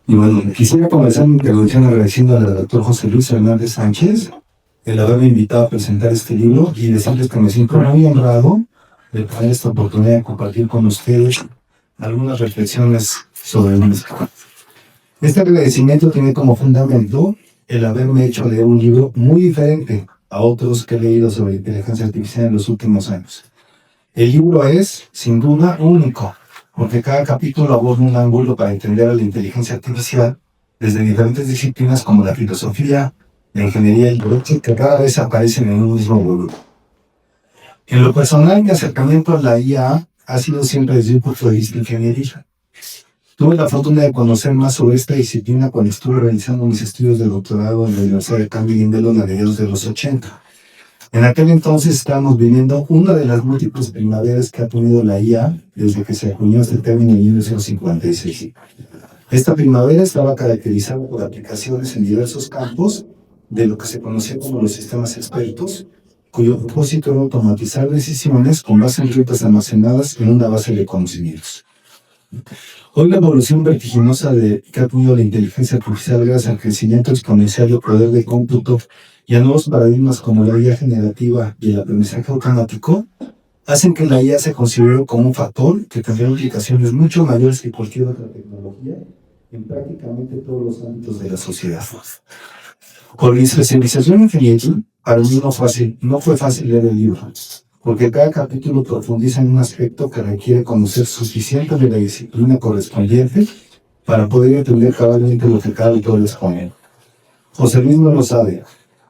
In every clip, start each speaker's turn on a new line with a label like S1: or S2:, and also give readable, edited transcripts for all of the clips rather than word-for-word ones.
S1: Y bueno, quisiera comenzar mi intervención agradeciendo al doctor José Luis Hernández Sánchez el haberme invitado a presentar este libro y decirles que me siento muy honrado de tener esta oportunidad de compartir con ustedes algunas reflexiones sobre el mismo. Este agradecimiento tiene como fundamento el haberme hecho leer un libro muy diferente a otros que he leído sobre inteligencia artificial en los últimos años. El libro es, sin duda, único, porque cada capítulo aborda un ángulo para entender a la inteligencia artificial desde diferentes disciplinas como la filosofía, la ingeniería y el derecho, que cada vez aparecen en un mismo volumen. En lo personal, mi acercamiento a la IA ha sido siempre desde un punto de vista ingenieril. Tuve la fortuna de conocer más sobre esta disciplina cuando estuve realizando mis estudios de doctorado en la Universidad de Carnegie Mellon a mediados de los 80. En aquel entonces estábamos viviendo una de las múltiples primaveras que ha tenido la IA desde que se acuñó este término en 1956. Esta primavera estaba caracterizada por aplicaciones en diversos campos de lo que se conocía como los sistemas expertos, cuyo propósito era automatizar decisiones con base en rutas almacenadas en una base de conocimientos. Hoy la evolución vertiginosa que ha tenido la inteligencia artificial gracias al crecimiento exponencial del poder de cómputo y a nuevos paradigmas como la IA generativa y el aprendizaje automático, hacen que la IA se considere como un factor que tendrá implicaciones mucho mayores que cualquier otra tecnología en prácticamente todos los ámbitos de la sociedad. Con mi especialización en ingeniería, para mí no fue fácil leer el libro, porque cada capítulo profundiza en un aspecto que requiere conocer suficiente de la disciplina correspondiente para poder entender cabalmente lo que cada autor expone. José Luis no lo sabe,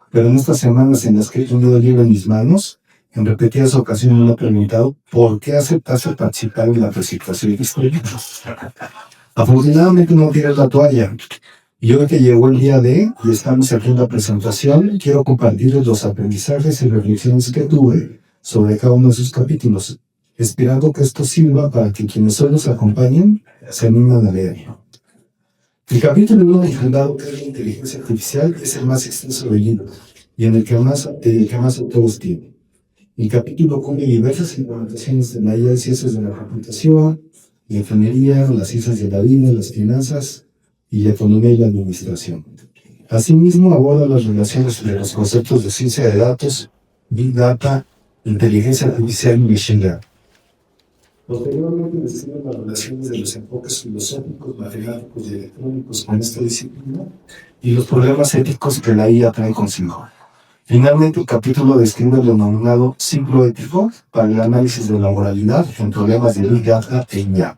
S1: pero en estas semanas en las que he tenido el libro en mis manos, en repetidas ocasiones me he preguntado por qué aceptaste participar en la presentación de este libro. Afortunadamente no tiras la toalla. Y hoy que llegó el día y estamos haciendo la presentación, quiero compartirles los aprendizajes y reflexiones que tuve sobre cada uno de sus capítulos, esperando que esto sirva para que quienes hoy nos acompañen se animen a leer. El capítulo 1 titulado ¿Qué es la inteligencia artificial? Es el más extenso del libro y en el que más autores tiene. El capítulo cubre diversas implementaciones de la IA en ciencias de la computación, la ingeniería, las ciencias de la vida, las finanzas y la economía y la administración. Asimismo, aborda las relaciones entre los conceptos de ciencia de datos, Big Data, inteligencia artificial y Machine Learning. Posteriormente describe las relaciones de los enfoques filosóficos, matemáticos y electrónicos con esta disciplina y los problemas éticos que la IA trae consigo. Finalmente, el capítulo describe el denominado ciclo ético para el análisis de la moralidad en problemas de Big Data e IA.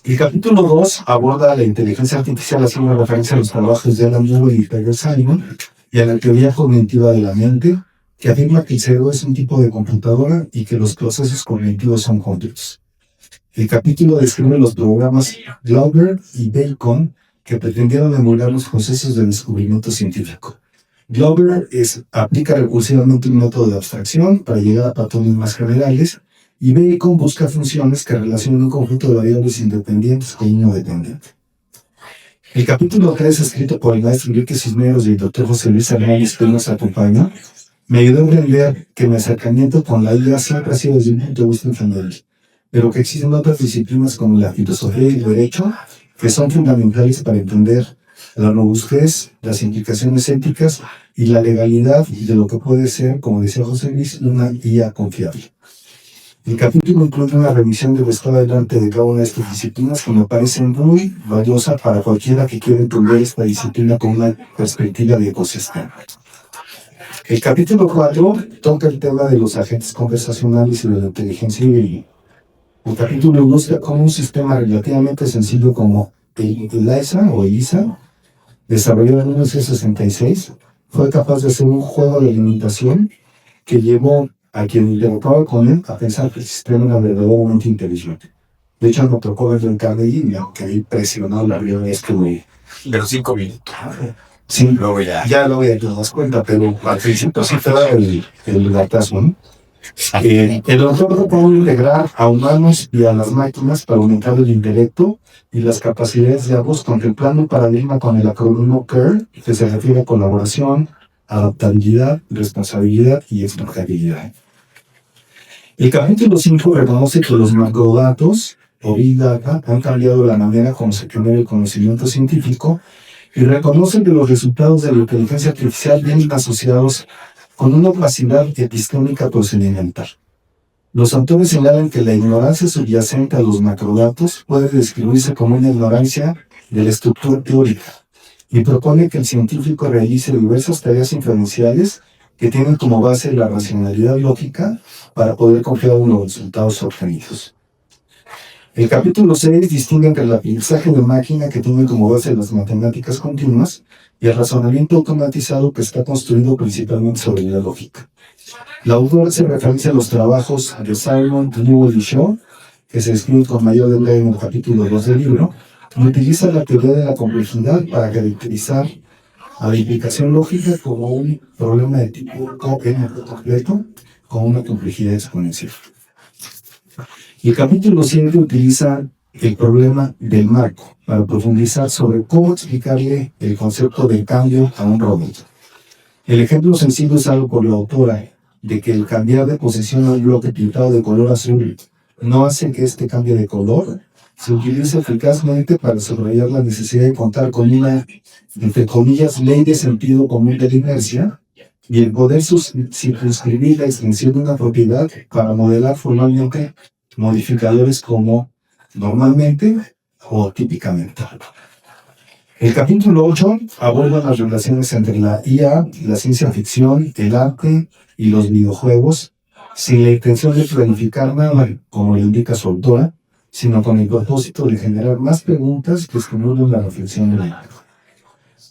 S1: El capítulo 2 aborda la inteligencia artificial haciendo referencia a los trabajos de Alan Turing y Peter Simon y a la teoría cognitiva de la mente, que afirma que el cerebro es un tipo de computadora y que los procesos cognitivos son cómplexos. El capítulo describe los programas Glauber y Bacon que pretendieron emular los procesos de descubrimiento científico. Glauber aplica recursivamente un método de abstracción para llegar a patrones más generales y Bacon busca funciones que relacionan un conjunto de variables independientes con uno dependiente. El capítulo 3, escrito por el maestro Enrique Cisneros y el doctor José Luis Hernández, que nos acompaña, me ayudó a entender que mi acercamiento con la IA siempre ha sido desde un punto de vista ingeniería, pero que existen otras disciplinas como la filosofía y el derecho que son fundamentales para entender la robustez, las implicaciones éticas y la legalidad de lo que puede ser, como decía José Luis, una IA confiable. El capítulo incluye una revisión del estado del arte de cada una de estas disciplinas que me parece muy valiosa para cualquiera que quiera entender esta disciplina con una perspectiva de ecosistema. El capítulo 4 toca el tema de los agentes conversacionales y de la inteligencia híbrida. El capítulo ilustra cómo un sistema relativamente sencillo como el ELIZA, desarrollado en 1966, fue capaz de hacer un juego de alimentación que llevó a quien interactuaba con él a pensar que el sistema era verdaderamente inteligente. De hecho, me tocó verlo en Carnegie y me quedé impresionado la primera vez que me...
S2: De los 5 minutos.
S1: Sí, luego te das cuenta, pero al principio sí te da el gatazo, ¿no? El autor propone integrar a humanos y a las máquinas para aumentar el intelecto y las capacidades de ambos, contemplando un paradigma con el acrónimo CARE, que se refiere a colaboración, adaptabilidad, responsabilidad y exportabilidad. El capítulo 5 reconoce que los macrodatos o Big Data han cambiado la manera como se genera el conocimiento científico y reconocen que los resultados de la inteligencia artificial vienen asociados con una opacidad epistémica procedimental. Los autores señalan que la ignorancia subyacente a los macrodatos puede describirse como una ignorancia de la estructura teórica y propone que el científico realice diversas tareas inferenciales que tienen como base la racionalidad lógica para poder confiar en los resultados obtenidos. El capítulo 6 distingue entre el aprendizaje de máquina que tiene como base las matemáticas continuas y el razonamiento automatizado que está construido principalmente sobre la lógica. La autora hace referencia a los trabajos de Simon, Newell y Shaw, que se escriben con mayor detalle en el capítulo 2 del libro, y utiliza la teoría de la complejidad para caracterizar a la implicación lógica como un problema de tipo n completo con una complejidad exponencial. Y el capítulo 7 utiliza el problema del marco para profundizar sobre cómo explicarle el concepto del cambio a un robot. El ejemplo sencillo usado por la autora de que el cambiar de posición a un bloque pintado de color azul no hace que este cambie de color se utiliza eficazmente para subrayar la necesidad de contar con una, entre comillas, ley de sentido común de la inercia y el poder circunscribir la extensión de una propiedad para modelar formalmente modificadores como normalmente o típicamente. El capítulo 8 aborda las relaciones entre la IA, la ciencia ficción, el arte y los videojuegos, sin la intención de planificar nada, como le indica su autora, sino con el propósito de generar más preguntas que estimulen la reflexión del lector.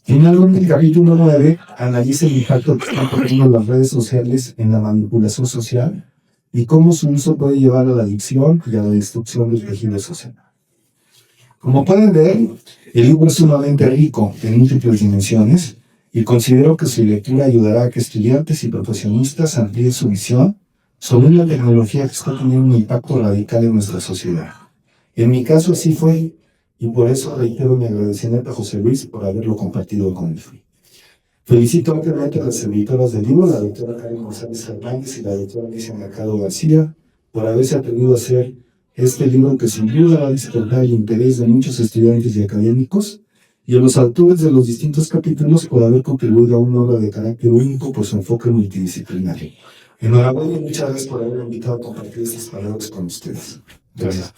S1: Finalmente, el capítulo 9 analiza el impacto que están teniendo las redes sociales en la manipulación social y cómo su uso puede llevar a la adicción y a la destrucción del tejido social. Como pueden ver, el libro es sumamente rico en múltiples dimensiones y considero que su lectura ayudará a que estudiantes y profesionistas amplíen su visión sobre una tecnología que está teniendo un impacto radical en nuestra sociedad. En mi caso así fue, y por eso reitero mi agradecimiento a José Luis por haberlo compartido conmigo. Felicito ampliamente a las editoras del libro, la doctora Karen González Hernández y la doctora Alicia Mercado García, por haberse atrevido a hacer este libro que sin duda va a despertar el interés de muchos estudiantes y académicos, y a los autores de los distintos capítulos por haber contribuido a una obra de carácter único por su enfoque multidisciplinario. Enhorabuena y muchas gracias por haberme invitado a compartir estas palabras con ustedes. Gracias.